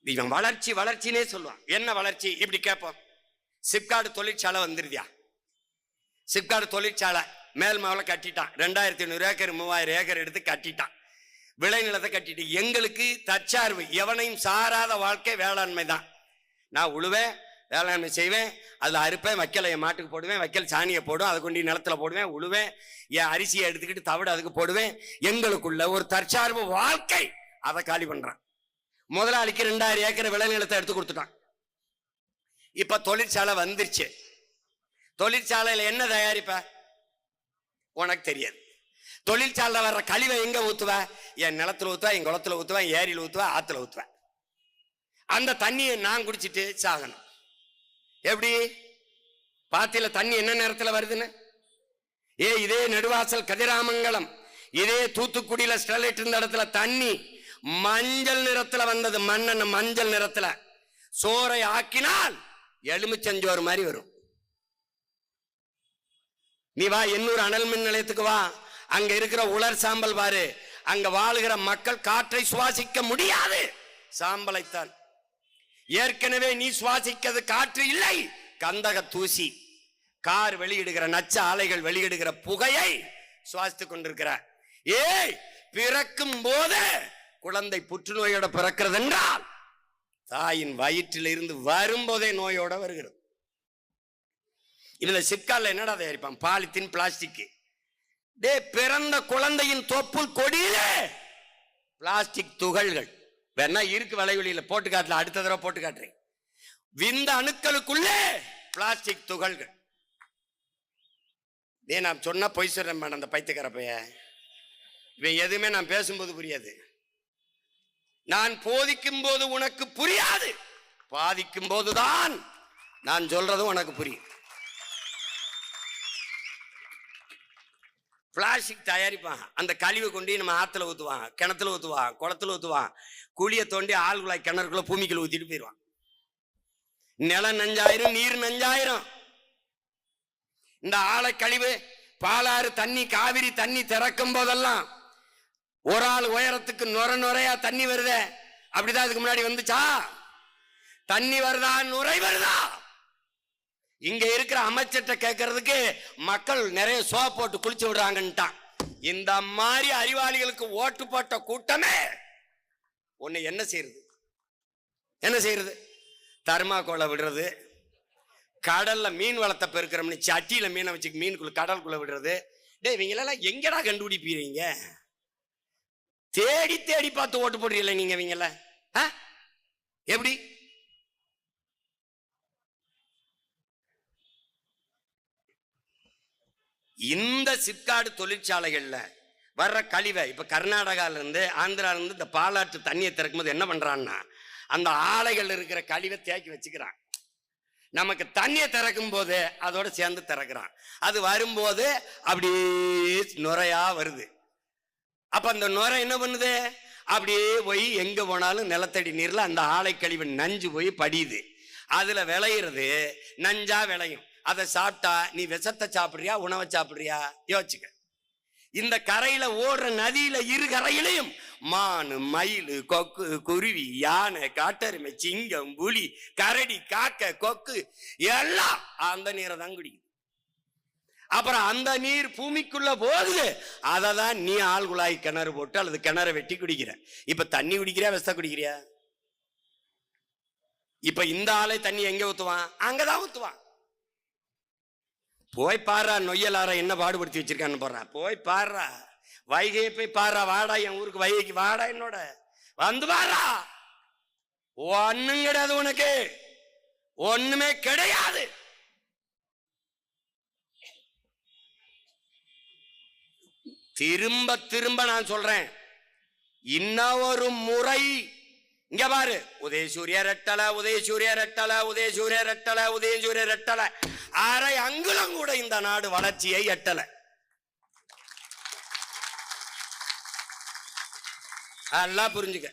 இவன் வளர்ச்சி வளர்ச்சினே சொல்லுவான். என்ன வளர்ச்சி இப்படி கேட்போம். சிப்காட் தொழிற்சாலை வந்துருதியா, சிப்காட் தொழிற்சாலை மேல் மாவள கட்டிட்டான். 2500 ஏக்கர் 3000 ஏக்கர் எடுத்து கட்டிட்டான். விளைநிலத்தை கட்டிட்டு எங்களுக்கு தற்சார்பு, எவனையும் சாராத வாழ்க்கை வேளாண்மை தான். நான் உழுவேன், வேளாண்மை செய்வேன், அதில் அறுப்பேன், வைக்கலை என் மாட்டுக்கு போடுவேன், வைக்கல் சாணியை போடுவேன், அதை கொண்டு நிலத்துல போடுவேன், உழுவேன், என் அரிசியை எடுத்துக்கிட்டு தவிடு அதுக்கு போடுவேன். எங்களுக்குள்ள ஒரு தற்சார்பு வாழ்க்கை. அதை காலி பண்றான். முதலாளிக்கு 2000 ஏக்கர் விளைநிலத்தை எடுத்து கொடுத்துட்டான். இப்ப தொழிற்சாலை வந்துருச்சு. தொழிற்சாலையில என்ன தயாரிப்ப உனக்கு தெரியாது. தொழிற்சாலை வர்ற கழிவை எங்க ஊத்துவ? என் நிலத்துல ஊத்துவ, என் குளத்துல ஊத்துவ, ஏரியில ஊத்துவ, ஆத்துல ஊத்துவ. அந்த தண்ணியை நான் குடிச்சிட்டு சாகணும். எப்படி பாத்தியில தண்ணி என்ன நேரத்துல வருதுன்னு? இதே நெடுவாசல் கதிராமங்கலம், இதே தூத்துக்குடியில ஸ்டெர்லைட் இருந்த இடத்துல தண்ணி மஞ்சள் நிறத்துல வந்தது. மண்ணெண்ண மஞ்சள் நிறத்துல. சோறை ஆக்கினால் எலுமிச்சஞ்சோறு மாதிரி வரும். நீ வா எண்ணூர் அனல் மின் நிலையத்துக்கு வா, அங்க இருக்கிற உலர் சாம்பல் பாரு. அங்க வாழுகிற மக்கள் காற்றை சுவாசிக்க முடியாது, சாம்பலைத்தான். ஏற்கனவே நீ சுவாசிக்கிறது காற்று இல்லை, கந்தக தூசி. கார் வெளியிடுகிற நச்ச ஆலைகள் வெளியிடுகிற புகையை சுவாசித்துக் கொண்டிருக்கிற. பிறக்கும் போது குழந்தை புற்றுநோயோட பிறக்கிறது என்றால் தாயின் வயிற்றில் இருந்து வரும்போதே நோயோட வருகிறது. இதுல சிப்காட்ல என்னடா தயாரிப்பான்? Polythene, plastic. பிறந்த குழந்தையின் தொப்புள் கொடியிலே பிளாஸ்டிக் துகள்கள். வேணா இருக்கு வலைவெளியில போட்டு காட்டல, அடுத்த தடவை போட்டு காட்டுறேன். விந்த அணுக்களுக்குள்ளே பிளாஸ்டிக் துகள்கள். நான் சொன்னா பொய் சொல்றேன் மேடம், அந்த பைத்தியக்கார பைய. இவன் எதுவுமே நான் பேசும்போது புரியாது. நான் போதிக்கும் போது உனக்கு புரியாது, பாதிக்கும் போதுதான் நான் சொல்றது உனக்கு புரியும். பிளாஸ்டிக் தயாரிப்பான். அந்த கழிவை கொண்டு நம்ம ஆத்துல ஊத்துவான், கிணத்துல ஊத்துவான், குளத்துல ஊத்துவான், குழிய தோண்டி ஆழ்குழாய் கிணறுக்குள்ள பூமிக்குள்ள ஊத்திட்டு போயிடுவான். நிலம் நஞ்சாயிரம், நீர் நஞ்சாயிரம். இந்த ஆலை கழிவு, பாலாறு தண்ணி, காவிரி தண்ணி திறக்கும் போதெல்லாம் ஒரு ஆள் உயரத்துக்கு நுர நுரையா தண்ணி வருத. அப்படிதான் இதுக்கு முன்னாடி வந்துச்சா? தண்ணி வருதா, நுரை வருதா? இங்க இருக்கிற அமைச்சர்கிட்ட கேட்கறதுக்கு மக்கள் நிறைய சோப் போட்டு குளிச்சு விடுறாங்கன்ட்டான். இந்த மாதிரி அறிவாளிகளுக்கு ஓட்டு போட்ட கூட்டமே ஒண்ணு என்ன செய்யறது? என்ன செய்யறது? தர்மாக்கோலை விடுறது, கடல்ல மீன் வளத்தை பெருக்கிறோம்னு சட்டியில மீனை வச்சு மீனுக்குள்ள கடலுக்குள்ள விடுறது. இவங்களெல்லாம் எங்கடா கண்டுபிடிப்பீங்க? தேடி தேடி பார்த்து ஓட்டு போடுறீங்கள நீங்க. இவங்கள எப்படி? இந்த சிப்காட் தொழிற்சாலைகள்ல வர்ற கழிவை இப்ப கர்நாடகால இருந்து, ஆந்திரால இருந்து இந்த பாலாற்று தண்ணியை திறக்கும் போது என்ன பண்றான்னா, அந்த ஆலைகள் இருக்கிற கழிவை தேக்கி வச்சுக்கிறான். நமக்கு தண்ணியை திறக்கும் போது அதோட சேர்ந்து திறக்கிறான். அது வரும்போது அப்படியே நுரையா வருது. அப்ப அந்த நுரை என்ன பண்ணுது? அப்படியே போய் எங்க போனாலும் நிலத்தடி நீர்ல அந்த ஆலை கழிவு நஞ்சு போய் படியுது. அதுல விளையிறது நஞ்சா விளையும். அதை சாப்பிட்டா நீ விஷத்தை சாப்பிடுறியா, உணவை சாப்பிடுறியா? யோசிச்சுக்க. இந்த கரையில ஓடுற நதியில இரு கரையிலையும் மானு, மயில், கொக்கு, குருவி, யானை, காட்டெருமை, சிங்கம், புலி, கரடி, காக்கை, கொக்கு எல்லாம் அந்த நீரை தான் குடிக்குது. அப்புறம் அந்த நீர் பூமிக்குள்ள போகுது. அதை தான் நீ ஆழ்குழாய் கிணறு போட்டு அல்லது கிணறு வெட்டி குடிக்கிற. இப்ப தண்ணி குடிக்கிறியா, விஷத்தை குடிக்கிறியா? இப்ப இந்த ஆலை தண்ணி எங்க ஊத்துவான்? அங்கதான் ஊத்துவான். போய் பாடுறா, நொய்யலார என்ன பாடுபடுத்தி வச்சிருக்கான்னு போடுறா. போய் பாடுறா, வைகையை போய் பாடுறா. வாடா என் ஊருக்கு, வைகைக்கு வாடா, என்னோட வந்து பாடுறா. ஒண்ணும் கிடையாது உனக்கு, ஒண்ணுமே கிடையாது. திரும்ப திரும்ப நான் சொல்றேன், இன்னொரு முறை இங்க பாரு. உதயசூரிய ரெட்டலை, உதயசூரிய ரெட்டலை, உதயசூரிய ரெட்டலை, உதயசூரிய ரெட்டலை. அரை அங்குலம் கூட இந்த நாடு வளர்ச்சியை எட்டல. எல்லாம் புரிஞ்சுக்க.